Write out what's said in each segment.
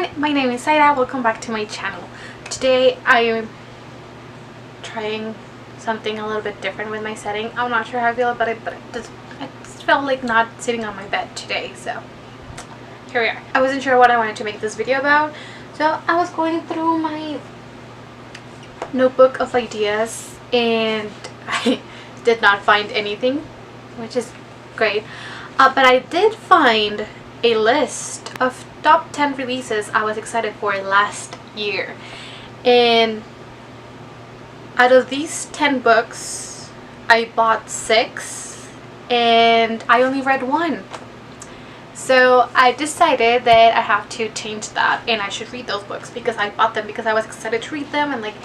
everyone, my name is Saira. Welcome back to my channel. Today I am trying something a little bit different with my setting. I'm not sure how I feel about it, but I just felt like not sitting on my bed today, so here we are. I wasn't sure what I wanted to make this video about, so I was going through my notebook of ideas and I did not find anything, which is great, but I did find a list of top 10 releases I was excited for last year, and out of these 10 books I bought 6 and I only read 1. So I decided that I have to change that and I should read those books because I bought them because I was excited to read them, and like,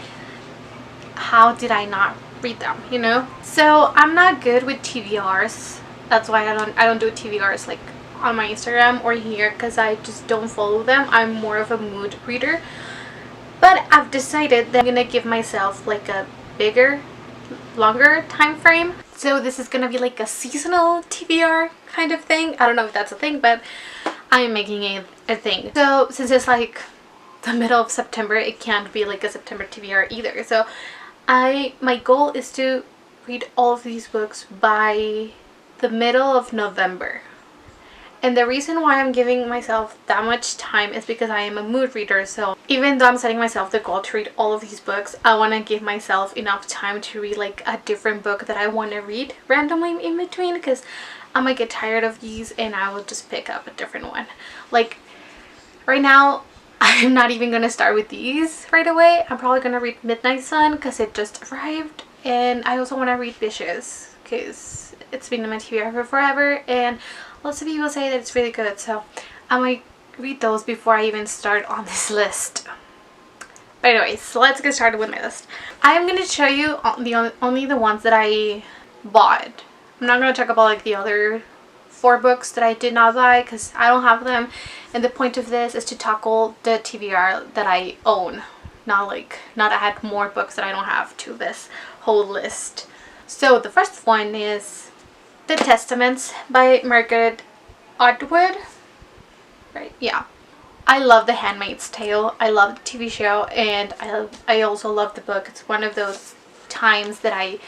how did I not read them, you know? So I'm not good with TBRs. That's why I don't do TBRs like on my Instagram or here, because I just don't follow them. I'm more of a mood reader, but I've decided that I'm gonna give myself like a bigger, longer time frame. So this is gonna be like a seasonal TBR kind of thing. I don't know if that's a thing, but I am making a thing. So since it's like the middle of September, it can't be like a September TBR either. So my goal is to read all of these books by the middle of November. And the reason why I'm giving myself that much time is because I am a mood reader. So even though I'm setting myself the goal to read all of these books, I want to give myself enough time to read like a different book that I want to read randomly in between, because I might get tired of these and I will just pick up a different one. Like right now, I'm not even going to start with these right away. I'm probably going to read Midnight Sun because it just arrived. And I also want to read Vicious because it's been in my TBR for forever and lots of people say that it's really good, so I might read those before I even start on this list. But anyways, so let's get started with my list. I'm going to show you only the ones that I bought. I'm not going to talk about like the other 4 books that I did not buy because I don't have them, and the point of this is to tackle the TBR that I own, not add more books that I don't have to this whole list. So the first one is The Testaments by Margaret Atwood. Right, yeah. I love The Handmaid's Tale. I love the TV show, and I also love the book. It's one of those times that I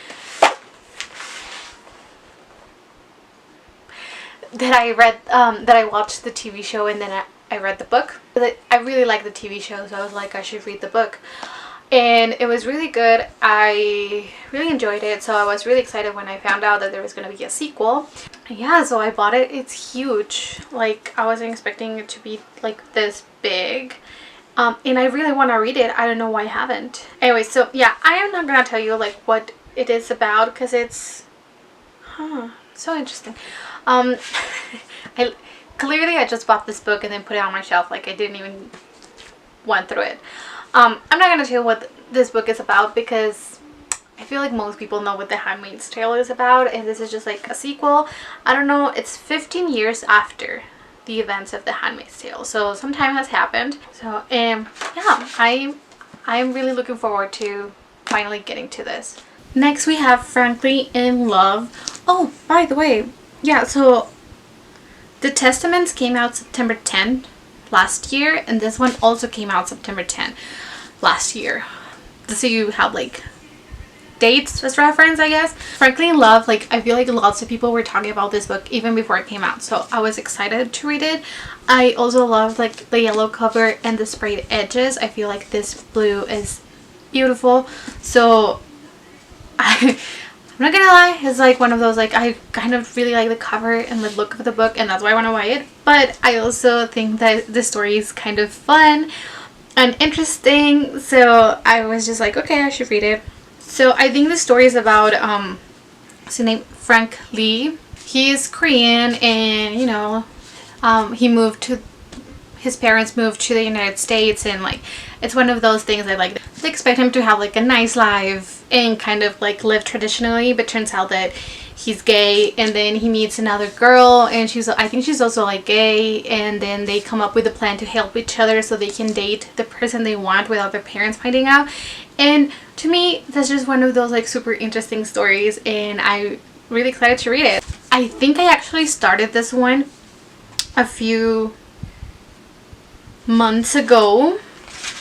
watched the TV show and then I read the book. I really like the TV show, so I was like, I should read the book. And it was really good. I really enjoyed it, so I was really excited when I found out that there was going to be a sequel. Yeah, so I bought it. It's huge. Like, I wasn't expecting it to be like this big. And I really want to read it. I don't know why I haven't. Anyway, so yeah, I am not going to tell you like what it is about because it's so interesting. I just bought this book and then put it on my shelf. Like, I didn't even went through it. I'm not going to tell you what this book is about because I feel like most people know what The Handmaid's Tale is about, and this is just like a sequel. I don't know, it's 15 years after the events of The Handmaid's Tale, so some time has happened. So yeah, I'm really looking forward to finally getting to this. Next we have Frankly in Love. Oh, by the way, yeah, so The Testaments came out September 10th last year, and this one also came out September 10th last year. So you have like dates as reference, I guess. Frankly in Love, like, I feel like lots of people were talking about this book even before it came out, so I was excited to read it. I also love like the yellow cover and the sprayed edges. I feel like this blue is beautiful, so I'm not gonna lie, it's like one of those, like, I kind of really like the cover and the look of the book, and that's why I want to buy it. But I also think that the story is kind of fun and interesting, so I was just like, okay, I should read it. So I think the story is about what's his name, Frank Lee. He is Korean, and you know, his parents moved to the United States, and like, it's one of those things that like they expect him to have like a nice life and kind of like live traditionally, but turns out that he's gay, and then he meets another girl and I think she's also like gay, and then they come up with a plan to help each other so they can date the person they want without their parents finding out. And to me, that's just one of those like super interesting stories, and I'm really excited to read it. I think I actually started this one a few months ago,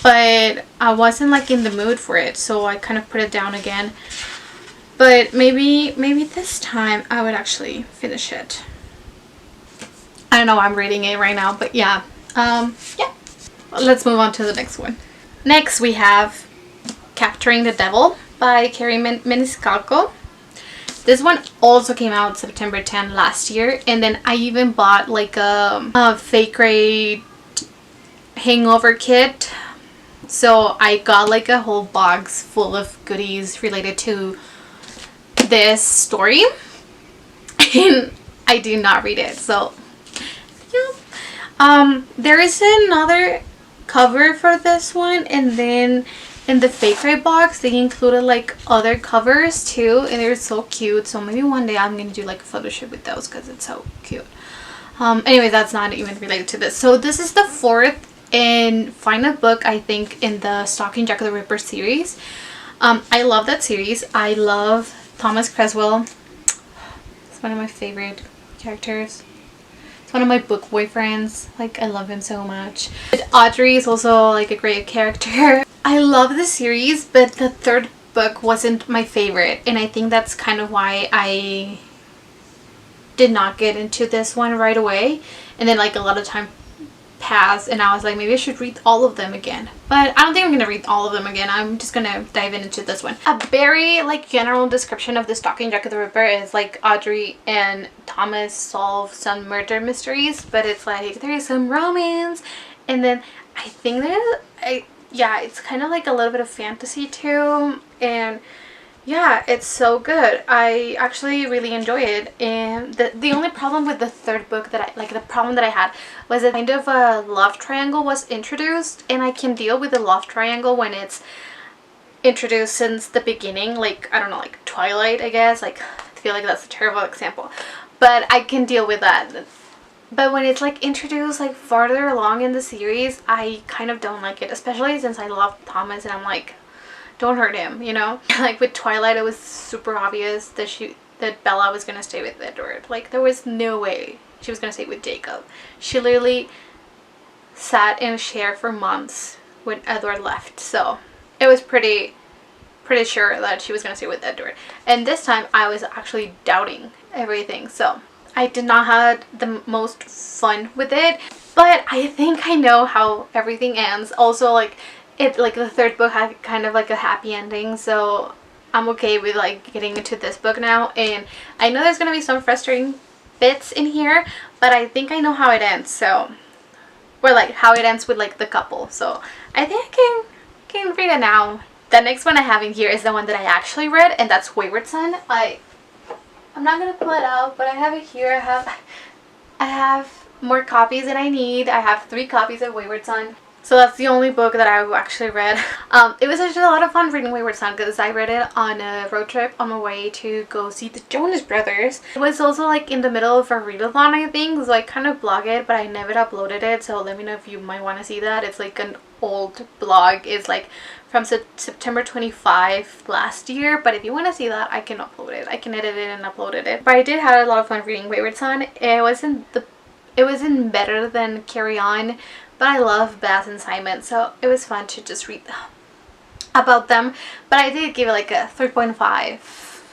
but I wasn't like in the mood for it, so I kind of put it down again. But maybe this time I would actually finish it. I don't know why I'm reading it right now, but yeah. Yeah. Let's move on to the next one. Next we have Capturing the Devil by Carrie Maniscalco. This one also came out September 10 last year, and then I even bought like a fake grade hangover kit. So I got like a whole box full of goodies related to this story, and I did not read it. So yeah. There is another cover for this one, and then in the fake rate box they included like other covers too, and they're so cute. So maybe one day I'm gonna do like a photo shoot with those because it's so cute. Anyway, that's not even related to this. So this is the fourth and final book, I think, in the Stalking Jack the Ripper series. I love that series. I love Thomas Creswell. It's one of my favorite characters. It's one of my book boyfriends. Like, I love him so much. But Audrey is also like a great character. I love the series, but the third book wasn't my favorite, and I think that's kind of why I did not get into this one right away. And then like a lot of time passed, and I was like, maybe I should read all of them again. But I don't think I'm gonna read all of them again. I'm just gonna dive into this one. A very like general description of the Stalking Jack the Ripper is like Audrey and Thomas solve some murder mysteries, but it's like there is some romance, and then I think yeah, it's kind of like a little bit of fantasy too, and yeah, it's so good. I actually really enjoy it. And the only problem with the third book that the problem that I had was that kind of a love triangle was introduced, and I can deal with the love triangle when it's introduced since the beginning, like, I don't know, like Twilight, I guess. Like, I feel like that's a terrible example, but I can deal with that. But when it's like introduced like farther along in the series, I kind of don't like it, especially since I love Thomas and I'm like, don't hurt him, you know? Like with Twilight, it was super obvious that Bella was gonna stay with Edward. Like, there was no way she was gonna stay with Jacob. She literally sat in a chair for months when Edward left. So it was pretty sure that she was gonna stay with Edward. And this time I was actually doubting everything. So I did not have the most fun with it, but I think I know how everything ends. Also, like, the third book had kind of like a happy ending, so I'm okay with like getting into this book now. And I know there's gonna be some frustrating bits in here, but I think I know how it ends. So, or like how it ends with like the couple. So I think I can read it now. The next one I have in here is the one that I actually read, and that's Wayward Son. I'm not gonna pull it out, but I have it here. I have more copies than I need. I have 3 copies of Wayward Son. So that's the only book that I actually read. It was actually a lot of fun reading Wayward Son because I read it on a road trip on my way to go see the Jonas Brothers. It was also like in the middle of a readathon, I think, so I kind of blog it, but I never uploaded it, so let me know if you might want to see that. It's like an old blog. It's like from September 25 last year, but if you want to see that, I can upload it. I can edit it and upload it. But I did have a lot of fun reading Wayward Son. It wasn't better than Carry On, but I love Baz and Simon, so it was fun to just read about them. But I did give it like a 3.5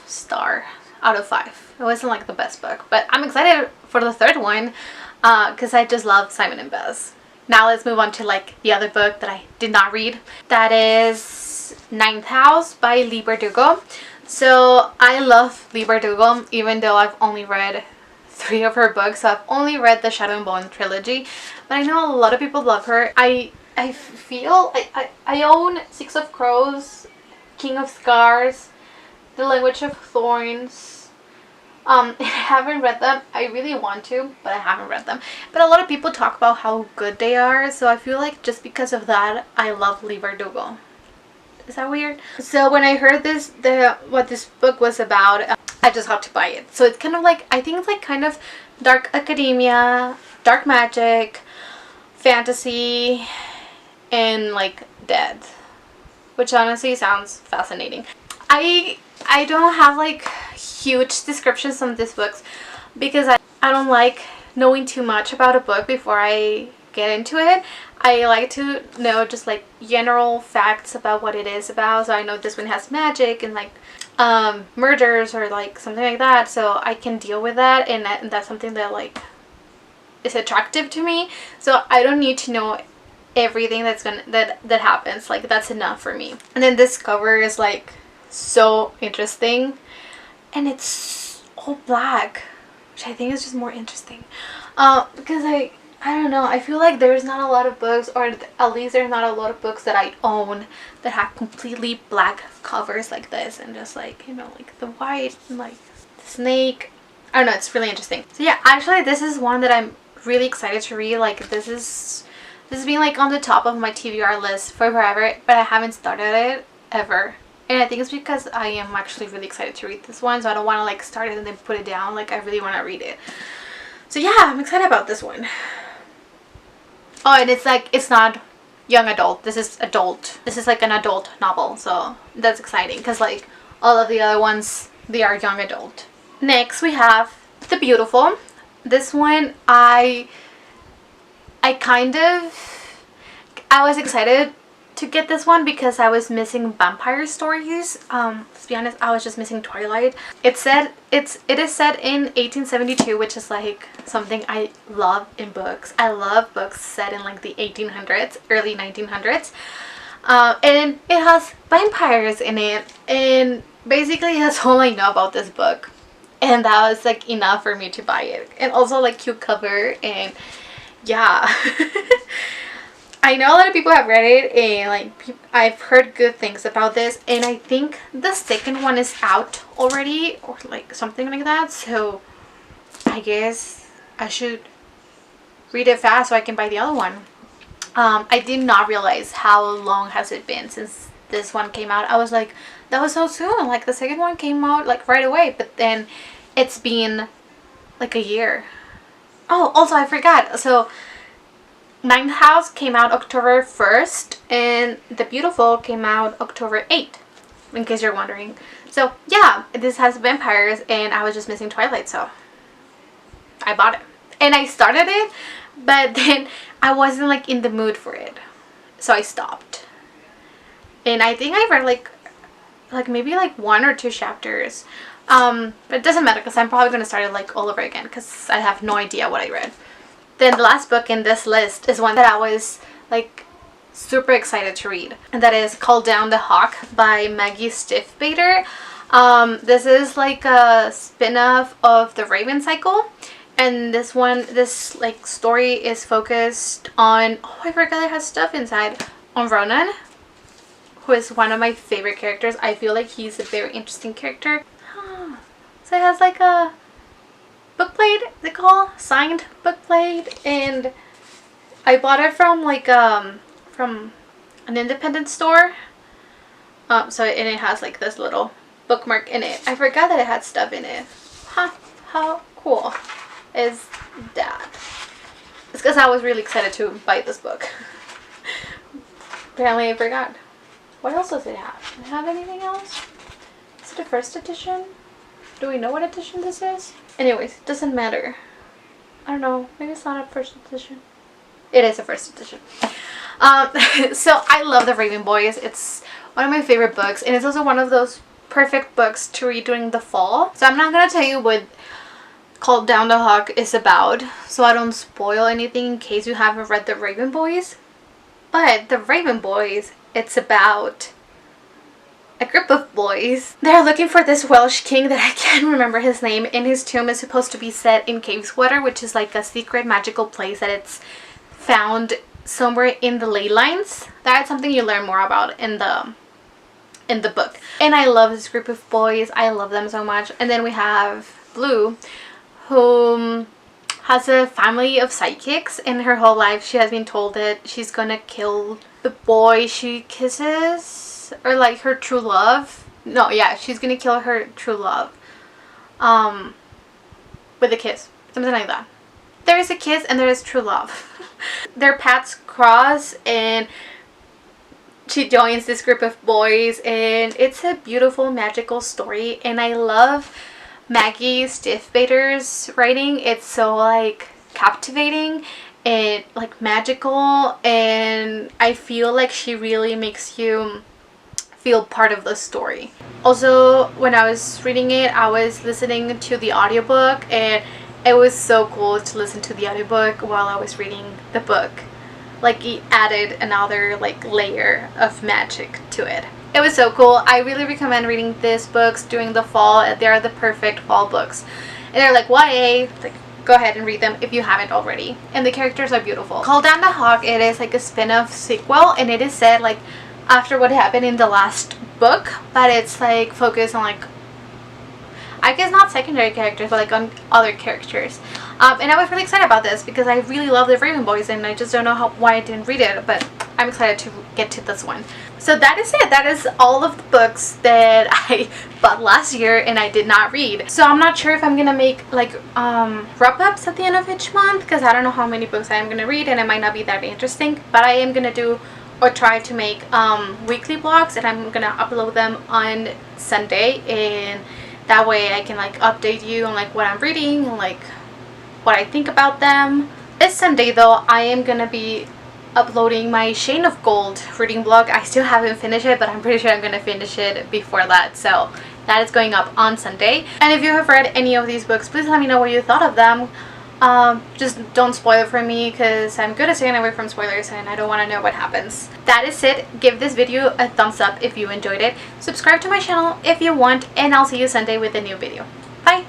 star out of 5. It wasn't like the best book, but I'm excited for the third one because I just love Simon and Baz. Now let's move on to like the other book that I did not read. That is Ninth House by Leigh Bardugo. So I love Leigh Bardugo, even though I've only read 3 of her books. So I've only read the Shadow and Bone trilogy, but I know a lot of people love her. I feel I own 6 of Crows, King of Scars, The Language of Thorns. I haven't read them. I really want to, but I haven't read them. But a lot of people talk about how good they are, so I feel like just because of that, I love Leigh Bardugo. Is that weird? So when I heard what this book was about, I just had to buy it. So it's kind of like, I think it's like kind of dark academia, dark magic, fantasy, and like death, which honestly sounds fascinating. I don't have like huge descriptions on these books because I don't like knowing too much about a book before I get into it. I like to know just like general facts about what it is about. So I know this one has magic and like murders or like something like that, so I can deal with that, and that's something that like is attractive to me. So I don't need to know everything that happens. Like, that's enough for me. And then this cover is like so interesting, and it's all black, which I think is just more interesting, because I don't know, I feel like there's not a lot of books, or at least there's not a lot of books that I own that have completely black covers like this, and just like, you know, like the white and like the snake. I don't know, it's really interesting. So yeah, actually this is one that I'm really excited to read. Like, this has been like on the top of my TBR list for forever, but I haven't started it ever. And I think it's because I am actually really excited to read this one, so I don't want to like start it and then put it down. Like, I really want to read it. So yeah, I'm excited about this one. Oh, and it's like, it's not young adult. This is adult. This is like an adult novel, so that's exciting because like all of the other ones, they are young adult. Next we have The Beautiful. This one I was excited to get this one because I was missing vampire stories. Let's be honest, I was just missing Twilight. It is set in 1872, which is like something I love in books. I love books set in like the 1800s, early 1900s. And it has vampires in it, and basically that's all I know about this book, and that was like enough for me to buy it. And also like cute cover, and yeah. I know a lot of people have read it, and like I've heard good things about this, and I think the second one is out already, or like something like that, so I guess I should read it fast so I can buy the other one. I did not realize how long has it been since this one came out. I was like, that was so soon, like the second one came out like right away, but then it's been like a year. Oh, also I forgot, so Ninth House came out October 1st, and The Beautiful came out October 8th, in case you're wondering. So yeah, this has vampires, and I was just missing Twilight, so I bought it. And I started it, but then I wasn't like in the mood for it, so I stopped. And I think I read like maybe like 1 or 2 chapters. But it doesn't matter because I'm probably going to start it like all over again because I have no idea what I read. Then the last book in this list is one that I was like super excited to read, and that is Call Down the Hawk by Maggie Stiefvater. This is like a spin-off of the Raven Cycle, and this like story is focused on, oh, I forgot it has stuff inside, on Ronan, who is one of my favorite characters. I feel like he's a very interesting character. So it has like a book plate, they call signed book plate, and I bought it from like from an independent store. So and it has like this little bookmark in it. I forgot that it had stuff in it. Huh, how cool is that? It's because I was really excited to buy this book. Apparently I forgot. What else does it have? Does it have anything else? Is it a first edition? Do we know what edition this is? Anyways, it doesn't matter. I don't know. Maybe it's not a first edition. It is a first edition. So I love The Raven Boys. It's one of my favorite books, and it's also one of those perfect books to read during the fall. So I'm not gonna tell you what Called Down the Hawk is about, so I don't spoil anything in case you haven't read The Raven Boys. But The Raven Boys, it's about a group of boys. They're looking for this Welsh king that I can't remember his name, and his tomb is supposed to be set in Caveswater, which is like a secret magical place that it's found somewhere in the ley lines. That's something you learn more about in the book. And I love this group of boys. I love them so much. And then we have Blue, who has a family of psychics, and her whole life she has been told that she's gonna kill the boy she kisses, or like her true love. No, yeah, she's gonna kill her true love with a kiss, something like that. There is a kiss and there is true love. Their paths cross, and she joins this group of boys, and it's a beautiful magical story. And I love Maggie Stiefvater's writing. It's so like captivating, and like magical, and I feel like she really makes you feel part of the story. Also, when I was reading it, I was listening to the audiobook, and it was so cool to listen to the audiobook while I was reading the book. Like, it added another like layer of magic to it. It was so cool. I really recommend reading these books during the fall. They are the perfect fall books, and they're like YA. Like, go ahead and read them if you haven't already. And the characters are beautiful. Called Down the Hawk, it is like a spin-off sequel, and it is set like after what happened in the last book, but it's like focused on like, I guess not secondary characters, but like on other characters. And I was really excited about this because I really love the Raven Boys, and I just don't know why I didn't read it, but I'm excited to get to this one. So that is it. That is all of the books that I bought last year and I did not read. So I'm not sure if I'm gonna make like wrap-ups at the end of each month, because I don't know how many books I am gonna read, and it might not be that interesting, but I am gonna do or try to make weekly vlogs, and I'm gonna upload them on Sunday, and that way I can like update you on like what I'm reading and like what I think about them. This Sunday though, I am gonna be uploading my Shane of Gold reading vlog. I still haven't finished it, but I'm pretty sure I'm gonna finish it before that, so that is going up on Sunday. And if you have read any of these books, please let me know what you thought of them. Just don't spoil it for me, because I'm good at staying away from spoilers and I don't want to know what happens. That is it. Give this video a thumbs up if you enjoyed it. Subscribe to my channel if you want, and I'll see you Sunday with a new video. Bye!